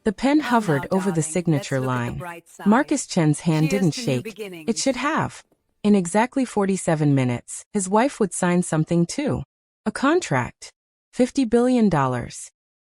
The pen Come hovered now, over the darling, signature let's look at the line. bright side. Marcus Chen's hand Cheers didn't to new shake. beginnings. It should have. In exactly 47 minutes, his wife would sign something too. A contract. $50 billion.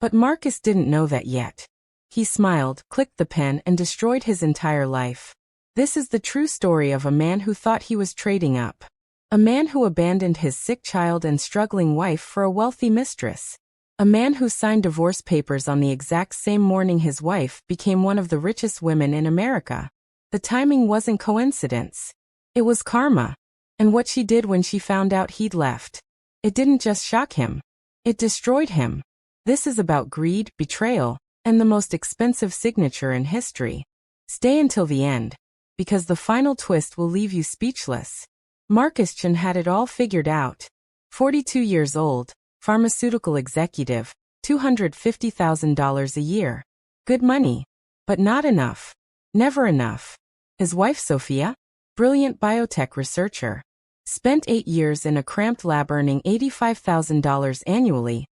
But Marcus didn't know that yet. He smiled, clicked the pen, and destroyed his entire life. This is the true story of a man who thought he was trading up. A man who abandoned his sick child and struggling wife for a wealthy mistress. A man who signed divorce papers on the exact same morning his wife became one of the richest women in America. The timing wasn't coincidence. It was karma. And what she did when she found out he'd left. It didn't just shock him. It destroyed him. This is about greed, betrayal, and the most expensive signature in history. Stay until the end, because the final twist will leave you speechless. Marcus Chen had it all figured out. 42 years old, pharmaceutical executive, $250,000 a year. Good money. But not enough. Never enough. His wife Sophia? Brilliant biotech researcher. Spent 8 years in a cramped lab earning $85,000 annually,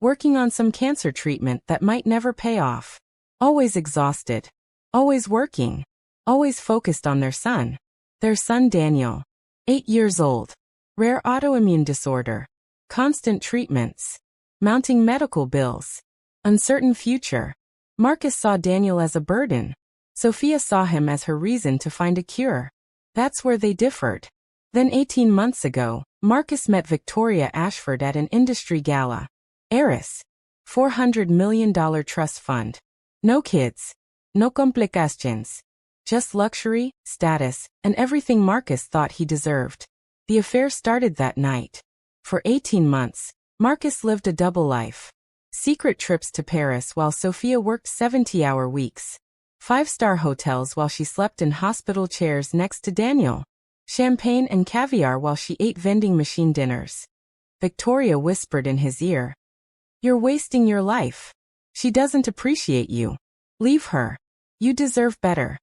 working on some cancer treatment that might never pay off. Always exhausted. Always working. Always focused on their son. Their son Daniel. 8 years old. Rare autoimmune disorder. Constant treatments. Mounting medical bills. Uncertain future. Marcus saw Daniel as a burden. Sophia saw him as her reason to find a cure. That's where they differed. Then 18 months ago, Marcus met Victoria Ashford at an industry gala. Heiress. $400 million trust fund. No kids. No complications. Just luxury, status, and everything Marcus thought he deserved. The affair started that night. For 18 months, Marcus lived a double life. Secret trips to Paris while Sophia worked 70-hour weeks. 5-star hotels while she slept in hospital chairs next to Daniel. Champagne and caviar while she ate vending machine dinners. Victoria whispered in his ear. "You're wasting your life. She doesn't appreciate you. Leave her. You deserve better."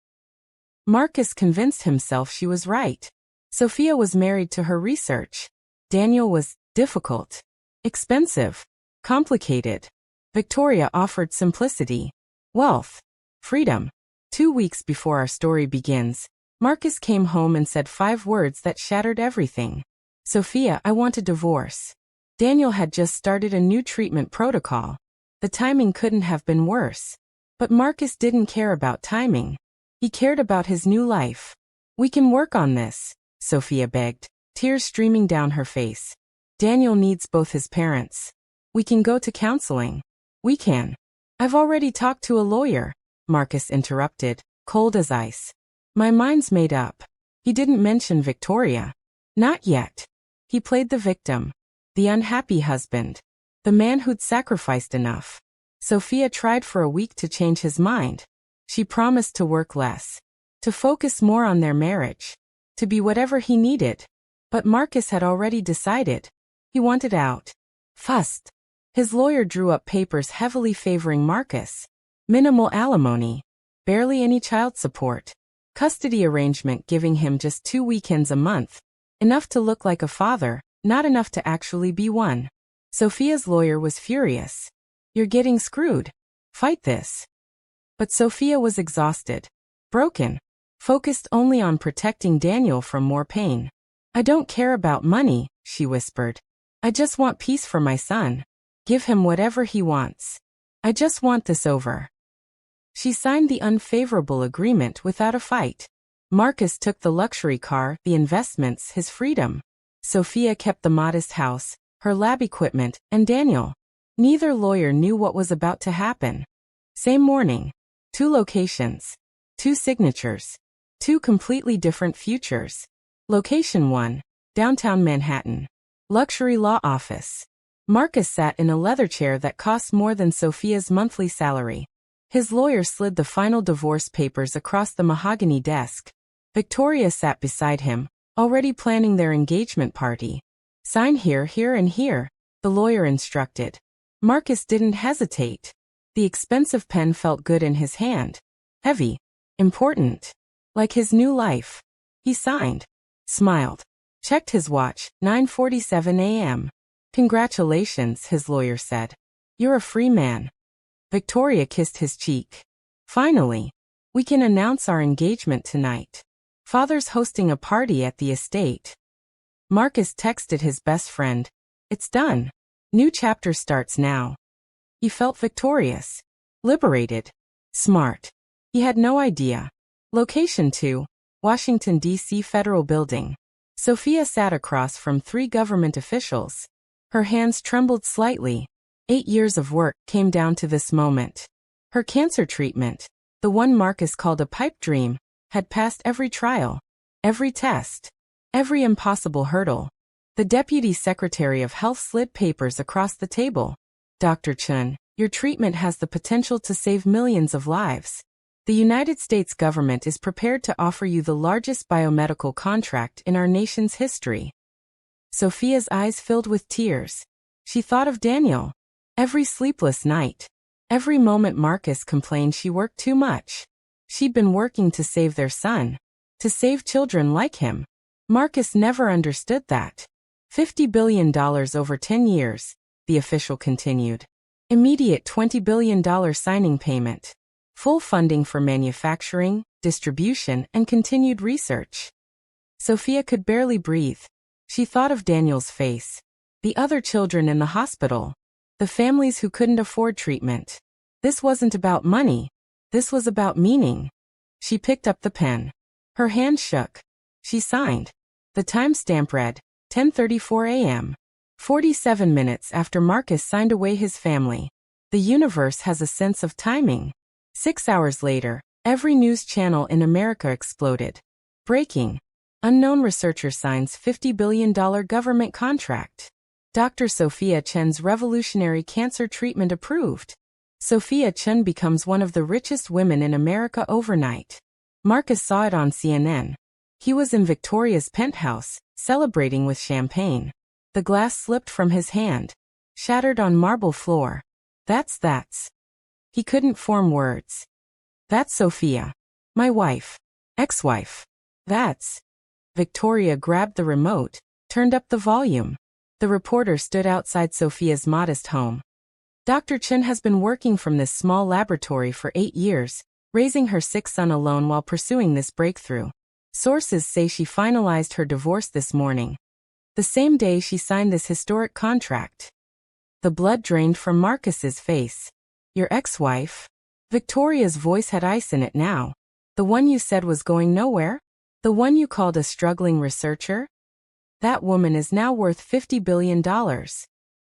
Marcus convinced himself she was right. Sophia was married to her research. Daniel was difficult, expensive, complicated. Victoria offered simplicity, wealth, freedom. 2 weeks before our story begins, Marcus came home and said 5 words that shattered everything. "Sophia, I want a divorce." Daniel had just started a new treatment protocol. The timing couldn't have been worse. But Marcus didn't care about timing. He cared about his new life. "We can work on this," Sophia begged, tears streaming down her face. "Daniel needs both his parents. We can go to counseling. We can." "I've already talked to a lawyer," Marcus interrupted, cold as ice. "My mind's made up." He didn't mention Victoria. Not yet. He played the victim. The unhappy husband. The man who'd sacrificed enough. Sophia tried for a week to change his mind. She promised to work less. To focus more on their marriage. To be whatever he needed. But Marcus had already decided. He wanted out. Fast. His lawyer drew up papers heavily favoring Marcus. Minimal alimony. Barely any child support. Custody arrangement giving him just 2 weekends a month. Enough to look like a father, not enough to actually be one. Sophia's lawyer was furious. "You're getting screwed. Fight this." But Sophia was exhausted. Broken. Focused only on protecting Daniel from more pain. "I don't care about money," she whispered. "I just want peace for my son. Give him whatever he wants. I just want this over." She signed the unfavorable agreement without a fight. Marcus took the luxury car, the investments, his freedom. Sophia kept the modest house, her lab equipment, and Daniel. Neither lawyer knew what was about to happen. Same morning. 2 locations. 2 signatures. 2 completely different futures. Location 1, downtown Manhattan. Luxury law office. Marcus sat in a leather chair that cost more than Sophia's monthly salary. His lawyer slid the final divorce papers across the mahogany desk. Victoria sat beside him, already planning their engagement party. "Sign here, here, and here," the lawyer instructed. Marcus didn't hesitate. The expensive pen felt good in his hand. Heavy. Important. Like his new life. He signed. Smiled. Checked his watch, 9:47 a.m. "Congratulations," his lawyer said. "You're a free man." Victoria kissed his cheek. Finally. We can announce our engagement tonight. Father's hosting a party at the estate. Marcus texted his best friend. It's done. New chapter starts now. He felt victorious. Liberated. Smart. He had no idea. Location 2. Washington, D.C. Federal Building. Sophia sat across from 3 government officials. Her hands trembled slightly. 8 years of work came down to this moment. Her cancer treatment, the one Marcus called a pipe dream, had passed every trial, every test, every impossible hurdle. The Deputy Secretary of Health slid papers across the table. Dr. Chen, your treatment has the potential to save millions of lives. The United States government is prepared to offer you the largest biomedical contract in our nation's history. Sophia's eyes filled with tears. She thought of Daniel. Every sleepless night. Every moment Marcus complained she worked too much. She'd been working to save their son. To save children like him. Marcus never understood that. $50 billion over 10 years, the official continued. Immediate $20 billion signing payment. Full funding for manufacturing, distribution, and continued research. Sophia could barely breathe. She thought of Daniel's face. The other children in the hospital. The families who couldn't afford treatment. This wasn't about money. This was about meaning. She picked up the pen. Her hand shook. She signed. The timestamp read, 10:34 a.m. 47 minutes after Marcus signed away his family. The universe has a sense of timing. 6 hours later, every news channel in America exploded. Breaking. Unknown researcher signs $50 billion government contract. Dr. Sophia Chen's revolutionary cancer treatment approved. Sophia Chen becomes one of the richest women in America overnight. Marcus saw it on CNN. He was in Victoria's penthouse, celebrating with champagne. The glass slipped from his hand. Shattered on marble floor. That's. He couldn't form words. That's Sophia. My wife. Ex-wife. That's. Victoria grabbed the remote, turned up the volume. The reporter stood outside Sophia's modest home. Dr. Chen has been working from this small laboratory for 8 years, raising her 6th son alone while pursuing this breakthrough. Sources say she finalized her divorce this morning. The same day she signed this historic contract. The blood drained from Marcus's face. Your ex-wife? Victoria's voice had ice in it now. The one you said was going nowhere? The one you called a struggling researcher? That woman is now worth $50 billion.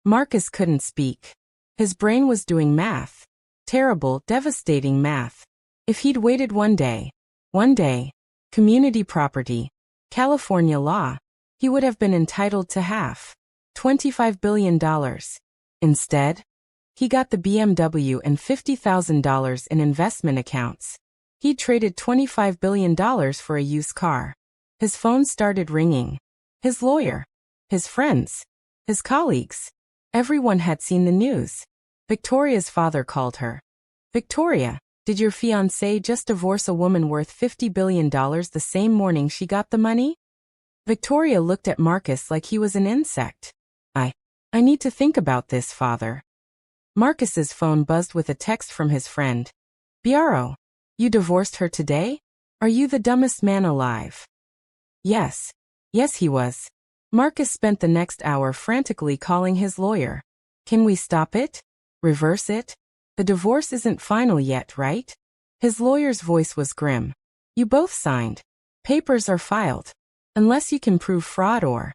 Marcus couldn't speak. His brain was doing math. Terrible, devastating math. If he'd waited one day, community property, California law, he would have been entitled to half, $25 billion. Instead, he got the BMW and $50,000 in investment accounts. He traded $25 billion for a used car. His phone started ringing. His lawyer, his friends, his colleagues. Everyone had seen the news. Victoria's father called her. Victoria, did your fiancé just divorce a woman worth $50 billion the same morning she got the money? Victoria looked at Marcus like he was an insect. I need to think about this, father. Marcus's phone buzzed with a text from his friend. Biaro, you divorced her today? Are you the dumbest man alive? Yes, he was. Marcus spent the next hour frantically calling his lawyer. Can we stop it? Reverse it? The divorce isn't final yet, right? His lawyer's voice was grim. You both signed. Papers are filed. Unless you can prove fraud or...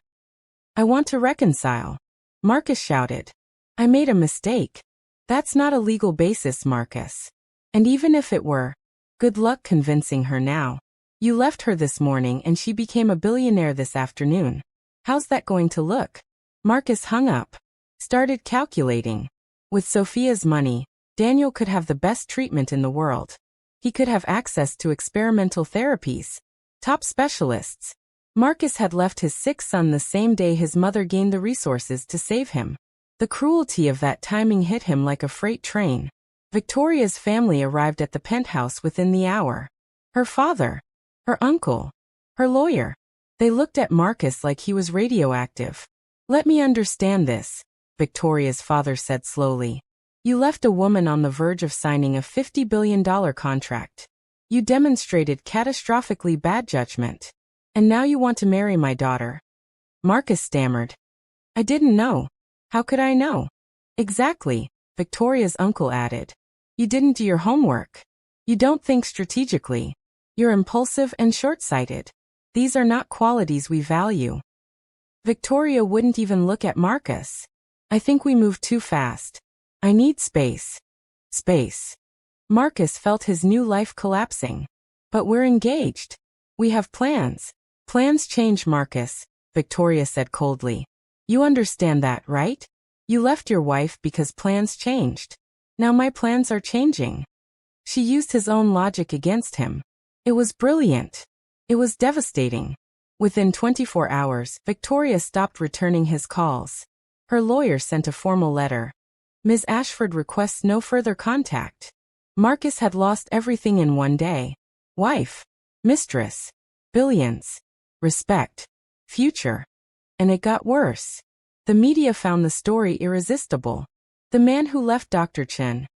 I want to reconcile. Marcus shouted. I made a mistake. That's not a legal basis, Marcus. And even if it were, good luck convincing her now. You left her this morning and she became a billionaire this afternoon. How's that going to look? Marcus hung up. Started calculating. With Sophia's money, Daniel could have the best treatment in the world. He could have access to experimental therapies. Top specialists. Marcus had left his 6th son the same day his mother gained the resources to save him. The cruelty of that timing hit him like a freight train. Victoria's family arrived at the penthouse within the hour. Her father, her uncle, her lawyer. They looked at Marcus like he was radioactive. Let me understand this, Victoria's father said slowly. You left a woman on the verge of signing a $50 billion contract. You demonstrated catastrophically bad judgment. And now you want to marry my daughter. Marcus stammered. I didn't know. How could I know? Exactly, Victoria's uncle added. You didn't do your homework. You don't think strategically. You're impulsive and short-sighted. These are not qualities we value. Victoria wouldn't even look at Marcus. I think we moved too fast. I need space. Space. Marcus felt his new life collapsing. But we're engaged. We have plans. Plans change, Marcus, Victoria said coldly. You understand that, right? You left your wife because plans changed. Now my plans are changing. She used his own logic against him. It was brilliant. It was devastating. Within 24 hours, Victoria stopped returning his calls. Her lawyer sent a formal letter. Ms. Ashford requests no further contact. Marcus had lost everything in one day. Wife. Mistress. Billions. Respect. Future. And it got worse. The media found the story irresistible. The man who left Dr. Chen.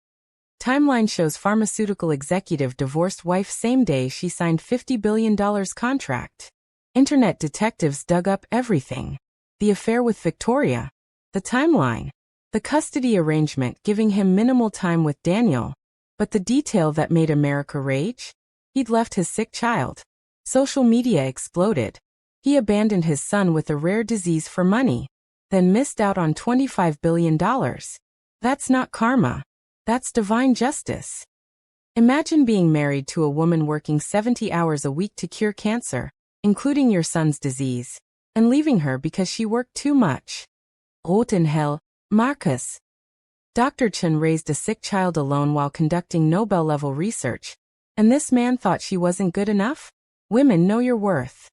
Timeline shows pharmaceutical executive divorced wife same day she signed $50 billion contract. Internet detectives dug up everything. The affair with Victoria. The timeline. The custody arrangement giving him minimal time with Daniel. But the detail that made America rage? He'd left his sick child. Social media exploded. He abandoned his son with a rare disease for money. Then missed out on $25 billion. That's not karma. That's divine justice. Imagine being married to a woman working 70 hours a week to cure cancer, including your son's disease, and leaving her because she worked too much. Rot in hell, Marcus. Dr. Chen raised a sick child alone while conducting Nobel-level research, and this man thought she wasn't good enough? Women know your worth.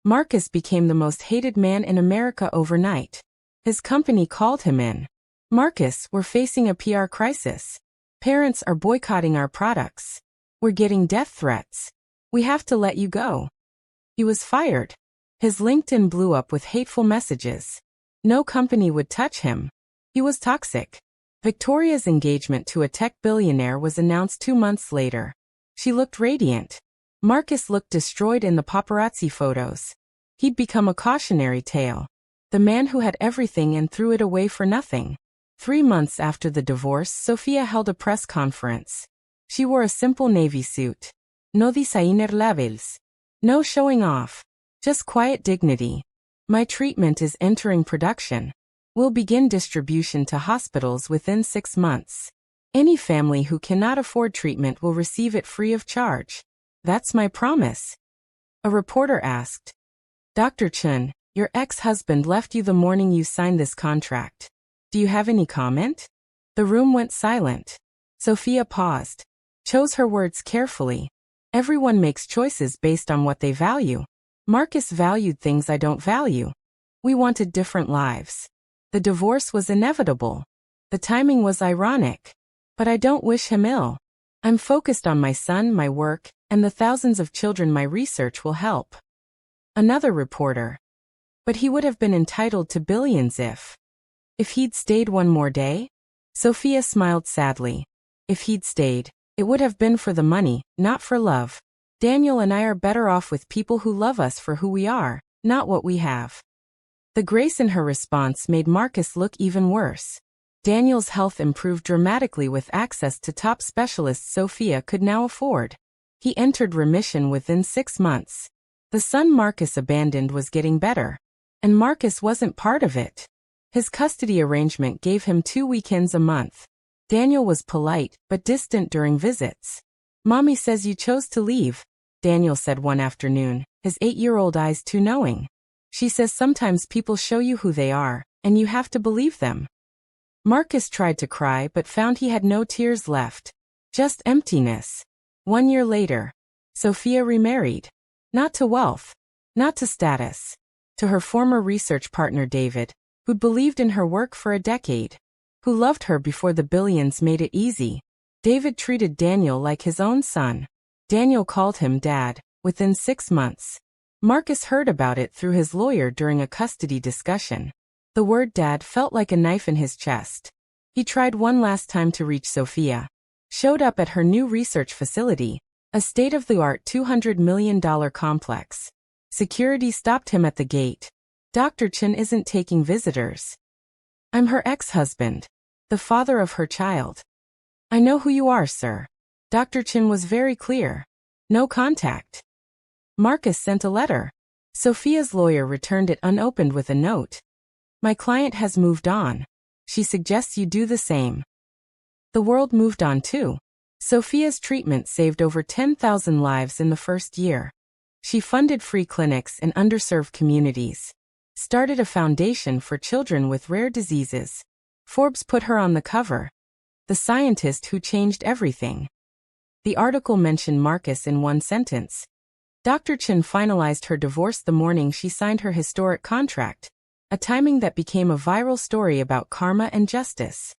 Marcus became the most hated man in America overnight. His company called him in. Marcus, we're facing a PR crisis. Parents are boycotting our products. We're getting death threats. We have to let you go. He was fired. His LinkedIn blew up with hateful messages. No company would touch him. He was toxic. Victoria's engagement to a tech billionaire was announced 2 months later. She looked radiant. Marcus looked destroyed in the paparazzi photos. He'd become a cautionary tale. The man who had everything and threw it away for nothing. 3 months after the divorce, Sophia held a press conference. She wore a simple navy suit. No designer labels. No showing off. Just quiet dignity. My treatment is entering production. We'll begin distribution to hospitals within 6 months. Any family who cannot afford treatment will receive it free of charge. That's my promise. A reporter asked. Dr. Chen, your ex-husband left you the morning you signed this contract. Do you have any comment? The room went silent. Sophia paused. Chose her words carefully. Everyone makes choices based on what they value. Marcus valued things I don't value. We wanted different lives. The divorce was inevitable. The timing was ironic. But I don't wish him ill. I'm focused on my son, my work, and the thousands of children my research will help. Another reporter. But he would have been entitled to billions if he'd stayed one more day? Sophia smiled sadly. If he'd stayed, it would have been for the money, not for love. Daniel and I are better off with people who love us for who we are, not what we have. The grace in her response made Marcus look even worse. Daniel's health improved dramatically with access to top specialists Sophia could now afford. He entered remission within 6 months. The son Marcus abandoned was getting better. And Marcus wasn't part of it. His custody arrangement gave him 2 weekends a month. Daniel was polite, but distant during visits. Mommy says you chose to leave, Daniel said one afternoon, his 8-year-old eyes too knowing. She says sometimes people show you who they are, and you have to believe them. Marcus tried to cry but found he had no tears left. Just emptiness. 1 year later, Sophia remarried. Not to wealth. Not to status. To her former research partner David, who'd believed in her work for a decade. Who loved her before the billions made it easy. David treated Daniel like his own son. Daniel called him Dad, within 6 months. Marcus heard about it through his lawyer during a custody discussion. The word Dad felt like a knife in his chest. He tried one last time to reach Sophia. Showed up at her new research facility, a state-of-the-art $200 million complex. Security stopped him at the gate. Dr. Chen isn't taking visitors. I'm her ex-husband, the father of her child. I know who you are, sir. Dr. Chen was very clear. No contact. Marcus sent a letter. Sophia's lawyer returned it unopened with a note. My client has moved on. She suggests you do the same. The world moved on too. Sophia's treatment saved over 10,000 lives in the first year. She funded free clinics in underserved communities. Started a foundation for children with rare diseases. Forbes put her on the cover. The scientist who changed everything. The article mentioned Marcus in one sentence. Dr. Chen finalized her divorce the morning she signed her historic contract, a timing that became a viral story about karma and justice.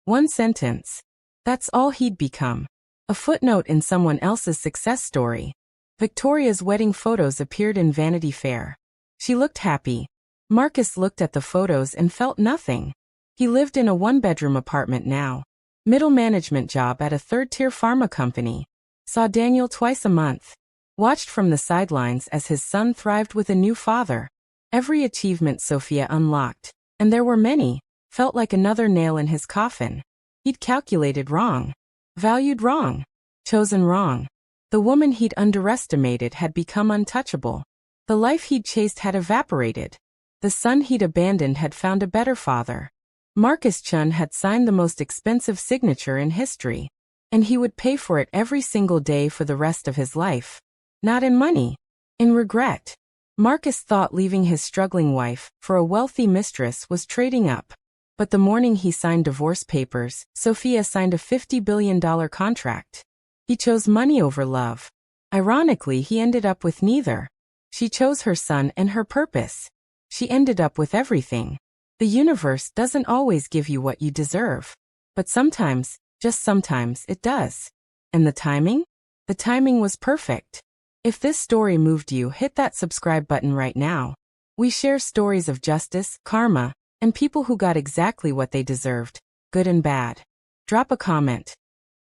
One sentence. That's all he'd become. A footnote in someone else's success story. Victoria's wedding photos appeared in Vanity Fair. She looked happy. Marcus looked at the photos and felt nothing. He lived in a one-bedroom apartment now. Middle management job at a third-tier pharma company. Saw Daniel twice a month. Watched from the sidelines as his son thrived with a new father. Every achievement Sophia unlocked, and there were many, felt like another nail in his coffin. He'd calculated wrong. Valued wrong. Chosen wrong. The woman he'd underestimated had become untouchable. The life he'd chased had evaporated. The son he'd abandoned had found a better father. Marcus Chen had signed the most expensive signature in history, and he would pay for it every single day for the rest of his life. Not in money. In regret. Marcus thought leaving his struggling wife for a wealthy mistress was trading up. But the morning he signed divorce papers, Sophia signed a $50 billion contract. He chose money over love. Ironically, he ended up with neither. She chose her son and her purpose. She ended up with everything. The universe doesn't always give you what you deserve. But sometimes, just sometimes, it does. And the timing? The timing was perfect. If this story moved you, hit that subscribe button right now. We share stories of justice, karma, and people who got exactly what they deserved, good and bad. Drop a comment.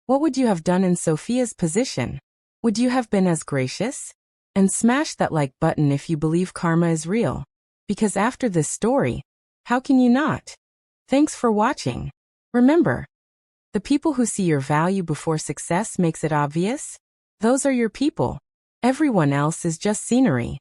What would you have done in Sophia's position? Would you have been as gracious? And smash that like button if you believe karma is real. Because after this story, how can you not? Thanks for watching. Remember, the people who see your value before success makes it obvious, those are your people. Everyone else is just scenery.